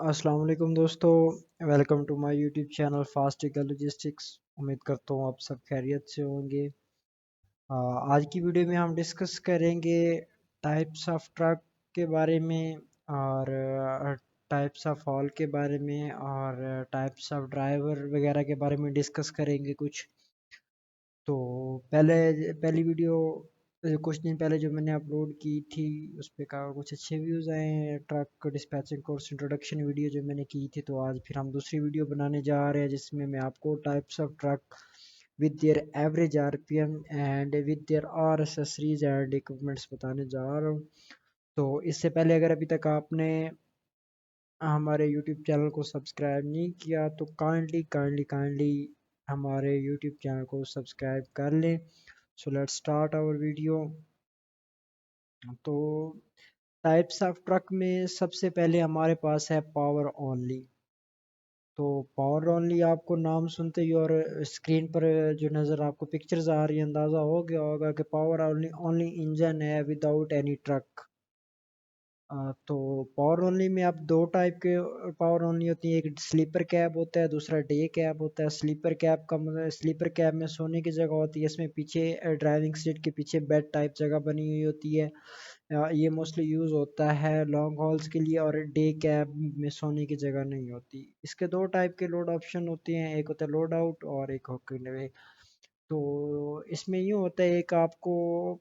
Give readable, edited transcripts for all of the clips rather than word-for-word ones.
अस्सलाम वालेकुम दोस्तों, welcome to my YouTube channel Fast Logistics. उम्मीद करता हूँ आप सब खैरियत से होंगे। आज की वीडियो में हम डिस्कस करेंगे टाइप्स ऑफ ट्रक के बारे में, और टाइप्स ऑफ हॉल के बारे में, और टाइप्स ऑफ ड्राइवर वगैरह के बारे में डिस्कस करेंगे कुछ। तो पहली वीडियो कुछ दिन पहले जो मैंने अपलोड की थी उस पे का कुछ अच्छे व्यूज़ आए हैं। Truck dispatching course introduction video जो मैंने की थी, तो आज फिर हम दूसरी वीडियो बनाने जा रहे हैं जिसमें मैं आपको types of truck with their average RPM and with their और एसेसरीज एंड इक्विपमेंट्स बताने जा रहा हूँ। तो इससे पहले अगर अभी तक आपने हमारे यूट्यूब चैनल को सब्सक्राइब नहीं किया तो काइंडली काइंडली काइंडली हमारे यूट्यूब चैनल को सब्सक्राइब कर लें। So let's start our video. तो टाइप्स ऑफ ट्रक में सबसे पहले हमारे पास है पावर ओनली। तो पावर ओनली आपको नाम सुनते ही और स्क्रीन पर जो नज़र आपको पिक्चर्स आ रही है, अंदाज़ा हो गया होगा कि पावर ओनली ओनली इंजन है विदाउट एनी ट्रक। तो पावर ओनली में आप दो टाइप के पावर ओनली होती है। एक स्लीपर कैब होता है, दूसरा डे कैब होता है। स्लीपर कैब का मतलब स्लीपर कैब में सोने की जगह होती है, इसमें पीछे ड्राइविंग सीट के पीछे बेड टाइप जगह बनी हुई होती है। ये मोस्टली यूज़ होता है लॉन्ग हॉल्स के लिए, और डे कैब में सोने की जगह नहीं होती। इसके दो टाइप के लोड ऑप्शन होते हैं, एक होता है लोड आउट और एक होकर। तो इसमें यूँ होता है, एक आपको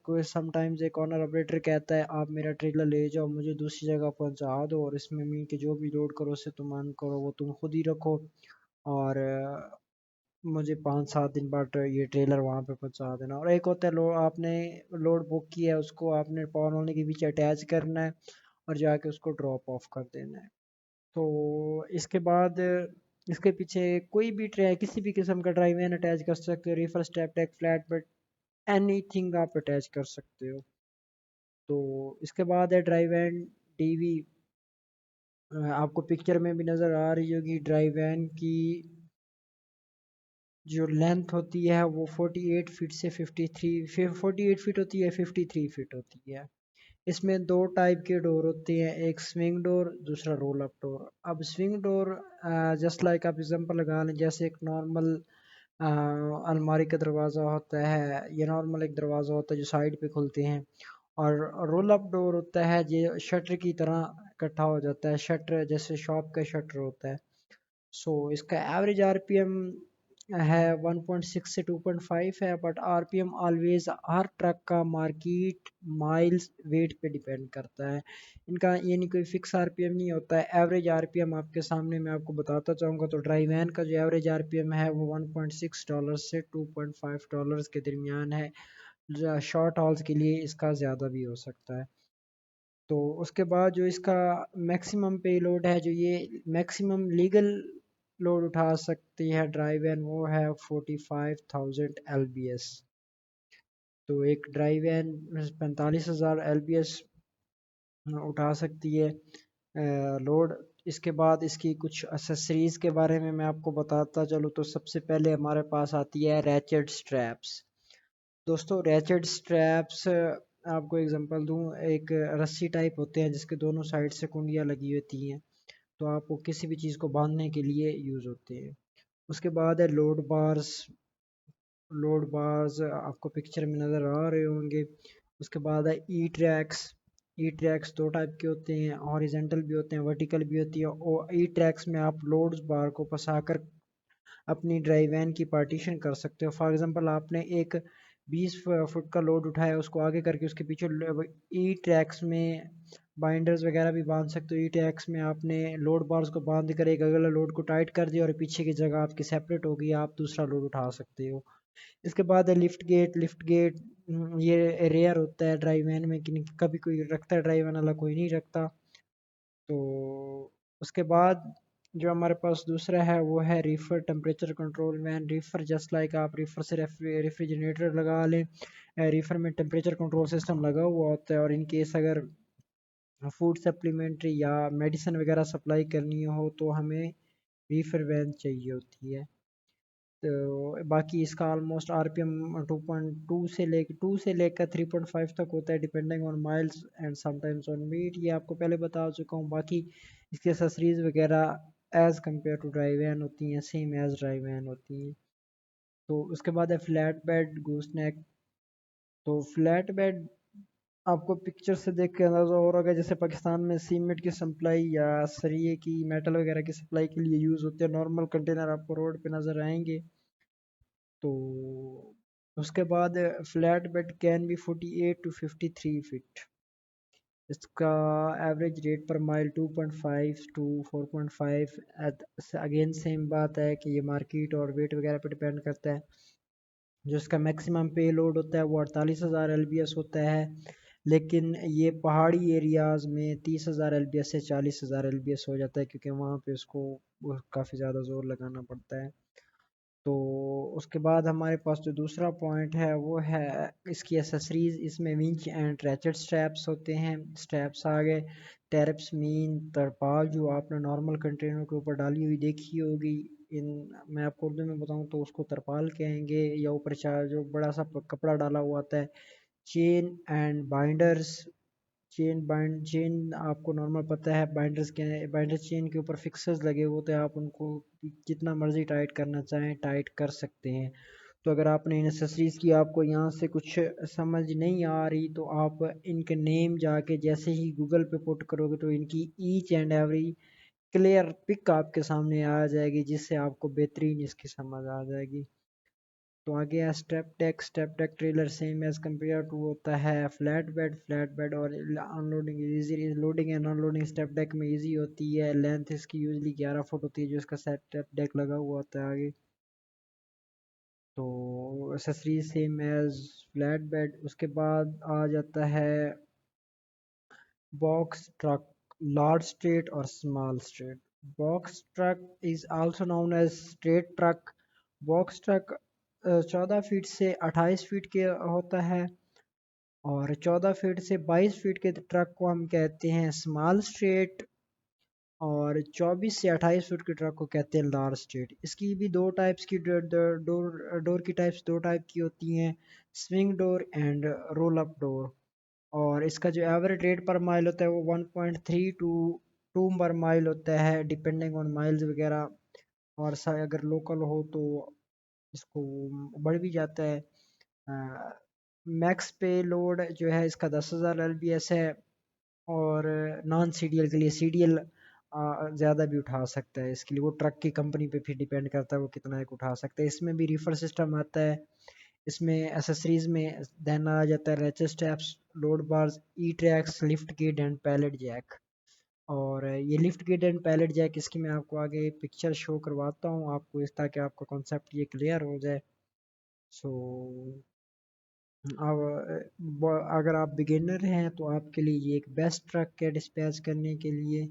कोई समटाइम्स एक ऑनर ऑपरेटर कहता है आप मेरा ट्रेलर ले जाओ, मुझे दूसरी जगह पहुंचा दो, और इसमें मीन के जो भी लोड करो उसे तुम अन करो वो तुम खुद ही रखो, और मुझे 5-7 दिन बाद ये ट्रेलर वहाँ पे पहुंचा देना। और एक होता है आपने लोड बुक किया है, उसको आपने पावर होने के पीछे अटैच करना है और जाके उसको ड्रॉप ऑफ कर देना है। तो इसके बाद इसके पीछे कोई भी ट्रे किसी भी किस्म का ड्राइव एन अटैच कर सकते हो, reefer step deck flat but anything आप अटैच कर सकते हो। तो इसके बाद है ड्राइव एन डीवी। आपको पिक्चर में भी नज़र आ रही होगी ड्राइव एन की जो लेंथ होती है वो 48 फीट से 53 48 फीट होती है, 53 फीट होती है। इसमें दो टाइप के डोर होते हैं, एक स्विंग डोर, दूसरा रोल अप डोर। अब स्विंग डोर जस्ट लाइक आप एग्जांपल लगा लें, जैसे एक नॉर्मल अलमारी का दरवाज़ा होता है, ये नॉर्मल एक दरवाज़ा होता है जो साइड पे खुलते हैं। और रोल अप डोर होता है जो शटर की तरह इकट्ठा हो जाता है, शटर जैसे शॉप का शटर होता है। सो इसका एवरेज आरपीएम है 1.6 से 2.5 है, but RPM always her truck का मार्केट माइल्स वेट पे डिपेंड करता है। इनका ये नहीं कोई फिक्स आरपीएम नहीं होता है। एवरेज आरपीएम आपके सामने मैं आपको बताता चाहूँगा, तो ड्राइवैन का जो एवरेज आरपीएम है वो $1.6 से $2.5 के दरमियान है। शॉर्ट हॉल्स के लिए इसका ज़्यादा भी हो सकता है। तो उसके बाद जो इसका मैक्सिमम पे लोड है, जो ये मैक्सिमम लीगल लोड उठा सकती है ड्राइव एन, वो है 45,000 LBS। तो एक ड्राइव एन 45,000 LBS उठा सकती है लोड। इसके बाद इसकी कुछ एसेसरीज के बारे में मैं आपको बताता चलूँ, तो सबसे पहले हमारे पास आती है रैचेट स्ट्रैप्स। दोस्तों रैचेट स्ट्रैप्स आपको एग्जांपल दूं, एक रस्सी टाइप होते हैं जिसके दोनों साइड से कुंडियाँ लगी होती हैं, तो आपको किसी भी चीज़ को बांधने के लिए यूज़ होते हैं। उसके बाद है लोड बार्स। लोड बार्स आपको पिक्चर में नज़र आ रहे होंगे। उसके बाद है ई ट्रैक्स। ई ट्रैक्स दो टाइप के होते हैं, हॉरिजेंटल भी होते हैं, वर्टिकल भी होती है। और ई ट्रैक्स में आप लोड बार को फंसाकर अपनी ड्राइव वैन की पार्टीशन कर सकते हो। फॉर एग्जांपल आपने एक 20 फुट का लोड उठाया, उसको आगे करके उसके पीछे ई ट्रैक्स में बाइंडर्स वगैरह भी बांध सकते हो। ई ट्रैक्स में आपने लोड बार्स को बांध कर एक अगला लोड को टाइट कर दिया और पीछे की जगह आपकी सेपरेट होगी, आप दूसरा लोड उठा सकते हो। इसके बाद है लिफ्ट गेट। लिफ्ट गेट ये रेयर होता है ड्राइव वैन में, कि कभी कोई रखता है ड्राइव वैन वाला, कोई नहीं रखता। तो उसके बाद जो हमारे पास दूसरा है वो है reefer temperature control van. Reefer just like आप रीफर से रेफ्रिजरेटर लगा लें, रीफर में टेम्परेचर कंट्रोल सिस्टम लगा हुआ होता है, और इन केस अगर फूड सप्लीमेंट्री या मेडिसिन वगैरह सप्लाई करनी हो तो हमें रीफर वैन चाहिए होती है। तो बाकी इसका ऑलमोस्ट आरपीएम 2.2 से लेकर 3.5 तक होता है, depending on miles and sometimes on meat. ये आपको पहले बता चुका हूँ। बाकी इसके एसेसरीज वगैरह as compare to dry van होती हैं, सेम एज ड्राई वैन होती हैं। तो उसके बाद है फ्लैट बेड गूस नेक। तो फ्लैट बेड आपको पिक्चर से देख के अंदाजा हो रहा है, जैसे पाकिस्तान में सीमेंट की सप्लाई या सरिये की, मेटल वगैरह की सप्लाई के लिए यूज़ होते हैं नॉर्मल कंटेनर, आपको रोड पे नज़र आएंगे। तो उसके बाद flat bed can be 48 to 53 feet. इसका average rate per mile 2.5 to 4.5। Again same बात है कि ये मार्केट और वेट वगैरह पे डिपेंड करता है। जो इसका मैक्सिमम पे लोड होता है वो 48,000 LBS होता है, लेकिन ये पहाड़ी एरियाज़ में 30,000 LBS से 40,000 LBS हो जाता है, क्योंकि वहाँ पे उसको काफ़ी ज़्यादा ज़ोर लगाना पड़ता है। तो उसके बाद हमारे पास जो दूसरा पॉइंट है वो है इसकी एसेसरीज। इसमें विंच एंड रैचेट स्ट्रैप्स होते हैं। स्ट्रैप्स आ गए, टेरप्स मीन तरपाल जो आपने नॉर्मल कंटेनर के ऊपर डाली हुई देखी होगी। इन मैं आपको उर्दू में बताऊं तो उसको तरपाल कहेंगे, या ऊपर जो बड़ा सा कपड़ा डाला हुआ होता है। Chain and binders. चेन आपको नॉर्मल पता है, बाइंडर चेन के ऊपर फिक्सर्स लगे हुए होते हैं, आप उनको जितना मर्जी टाइट करना चाहें टाइट कर सकते हैं। तो अगर आपने इन एक्सेसरीज की आपको यहाँ से कुछ समझ नहीं आ रही, तो आप इनके नेम जाके जैसे ही गूगल पे पुट करोगे तो इनकी each and every clear pic आपके सामने आ जाएगी, जिससे आपको बेहतरीन इसकी समझ आ जाएगी। तो आगे है step deck trailer, same as compare to होता है फ्लैट बेड और unloading easy, loading and unloading step deck में इजी होती है। लेंथ इसकी यूजली 11 फुट होती है जो इसका स्टेप डेक लगा हुआ होता है आगे। तो accessories same as flat bed. उसके बाद आ जाता है बॉक्स ट्रक, लार्ज स्ट्रेट और small straight. Box truck is also known as straight truck. Box truck 14 feet से 28 फीट के होता है, और 14 फीट से 22 फीट के ट्रक को हम कहते हैं स्मॉल स्ट्रेट, और 24 से 28 फीट के ट्रक को कहते हैं लार्ज स्ट्रेट। इसकी भी दो टाइप्स की डोर की टाइप्स दो टाइप की होती हैं, swing door and roll up door. और इसका जो एवरेज रेट पर माइल होता है वो 1.3 टू 2 पर माइल होता है, डिपेंडिंग ऑन माइल्स वगैरह। और अगर लोकल हो तो इसको बढ़ भी जाता है। मैक्स पे लोड जो है इसका 10,000 LBS है, और नॉन सीडीएल के लिए सीडीएल ज़्यादा भी उठा सकता है। इसके लिए वो ट्रक की कंपनी पे फिर डिपेंड करता है वो कितना एक उठा सकता है। इसमें भी रिफर सिस्टम आता है। इसमें एसेसरीज में देन आ जाता है ratchet straps, load bars, E tracks, lift kit and pallet jack. और ये lift kit and pallet jack इसकी मैं आपको आगे पिक्चर शो करवाता हूँ आपको, इस ताकि आपका कॉन्सेप्ट ये क्लियर हो जाए। सो अब अगर आप बिगिनर हैं तो आपके लिए ये एक बेस्ट ट्रक है डिस्पैच करने के लिए।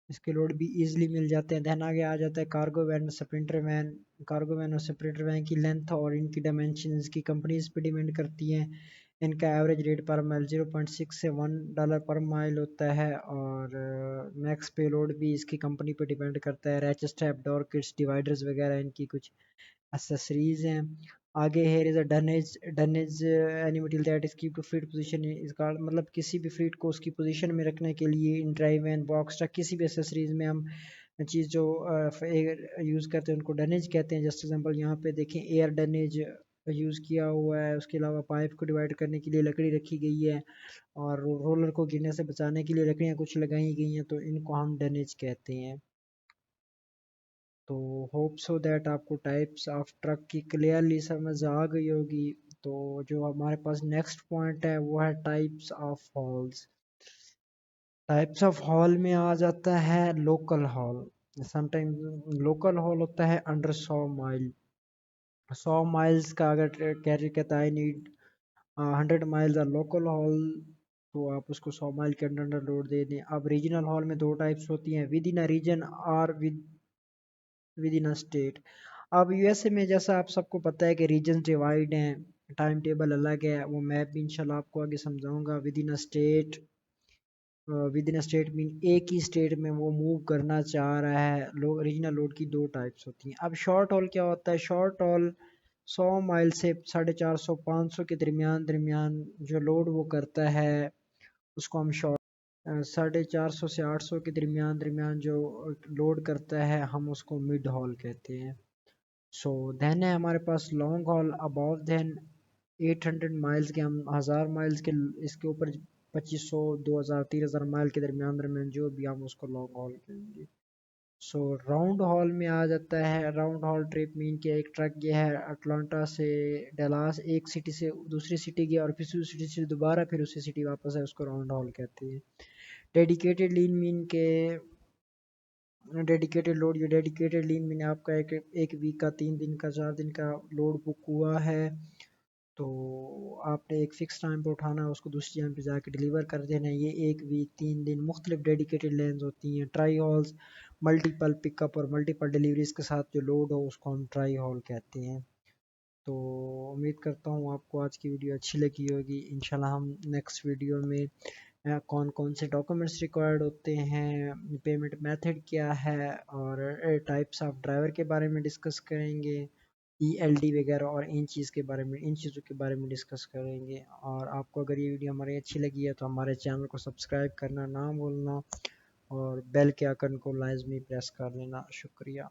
इसके लोड भी इजीली मिल जाते हैं। देन आगे आ जाता है cargo van, sprinter van. Cargo van और स्प्रिंटर वैन की लेंथ और इनकी डायमेंशन की कंपनीज पे डिपेंड करती हैं। इनका एवरेज रेट पर माइल 0.6 से $1 पर माइल होता है, और मैक्स पे लोड भी इसकी कंपनी पे डिपेंड करता है। Ratchet strap, door kits, dividers वगैरह इनकी कुछ एक्सेसरीज हैं। आगे here is a dunnage any material that is keep to feet position. इसका मतलब किसी भी फीट को उसकी पोजीशन में रखने के लिए in drive and box truck किसी भी एक्सेसरीज में हम चीज़ जो यूज़ करते हैं उनको डनेज कहते हैं। जस्ट एग्जांपल यहाँ पे देखें, एयर डनेज यूज़ किया हुआ है। उसके अलावा पाइप को डिवाइड करने के लिए लकड़ी रखी गई है, और रोलर को गिरने से बचाने के लिए लकड़ियाँ कुछ लगाई गई हैं, तो इनको हम डनेज कहते हैं। तो होप सो दैट आपको टाइप्स ऑफ ट्रक की क्लियरली समझ आ गई होगी। तो जो हमारे पास नेक्स्ट पॉइंट है वो है types of halls. Types of hall में आ जाता है local hall. Sometime local hall होता है अंडर 100 माइल। 100 माइल्स का अगर कैरियर कहता है need 100 miles are local haul, तो आप उसको 100 माइल के अंडर अंडर लोड दे दें। अब रीजनल हॉल में दो टाइप्स होती हैं, विद इन अ रीजन और विद इन अ स्टेट। अब यूएसए में जैसा आप सबको पता है कि रीजन डिवाइड हैं, टाइम टेबल अलग है, वो मैं भी इंशाल्लाह आपको आगे समझाऊंगा। With in a state with in state mean एक ही स्टेट में वो मूव करना चाह रहा है। रीजनल लोड की दो टाइप्स होती हैं। अब शॉर्ट हॉल क्या होता है? शॉर्ट हॉल 100 माइल से 450-500 के दरमियान दरमियान जो लोड वो करता है उसको हम शॉर्ट, 450 से 800 के दरमियान दरमियान जो लोड करता है हम उसको मिड हॉल कहते हैं। सो देन है हमारे पास long haul above than 800 miles के, हम 1000 माइल्स के इसके ऊपर 2500 2000 3000 माइल के दरमियान दरमियान जो भी हम उसको लॉन्ग हॉल कहेंगे। सो राउंड हॉल में आ जाता है। राउंड हॉल ट्रिप मीन कि एक ट्रक गया है अटलांटा से डलास, एक सिटी से दूसरी सिटी गया और फिर उसी सिटी से दोबारा फिर उसी सिटी वापस है, उसको राउंड हॉल कहते हैं। डेडिकेटेड लीन मीन के डेडिकेटेड लोड, ये डेडिकेटेड लीन मीन आपका एक वीक का 3 दिन का 4 दिन का लोड बुक हुआ है तो आपने एक फ़िक्स टाइम पे उठाना है, उसको दूसरी टाइम पे जाके डिलीवर कर देना है। ये एक वीक 3 दिन मुख्तलिफ डेडिकेटेड लेन्स होती हैं। ट्राई हॉल्स मल्टीपल पिकअप और मल्टीपल डिलीवरीज के साथ जो लोड हो उसको हम ट्राई हॉल कहते हैं। तो उम्मीद करता हूँ आपको आज की वीडियो अच्छी लगी होगी। इंशाल्लाह हम नेक्स्ट वीडियो में कौन कौन से डॉक्यूमेंट्स रिक्वायर्ड होते हैं, पेमेंट मेथड क्या है और टाइप्स ऑफ ड्राइवर के बारे में डिस्कस करेंगे, ईएलडी वगैरह और इन चीज़ों के बारे में डिस्कस करेंगे। और आपको अगर ये वीडियो हमारी अच्छी लगी है तो हमारे चैनल को सब्सक्राइब करना ना भूलना और बेल के आइकन को लाजमी प्रेस कर लेना। शुक्रिया।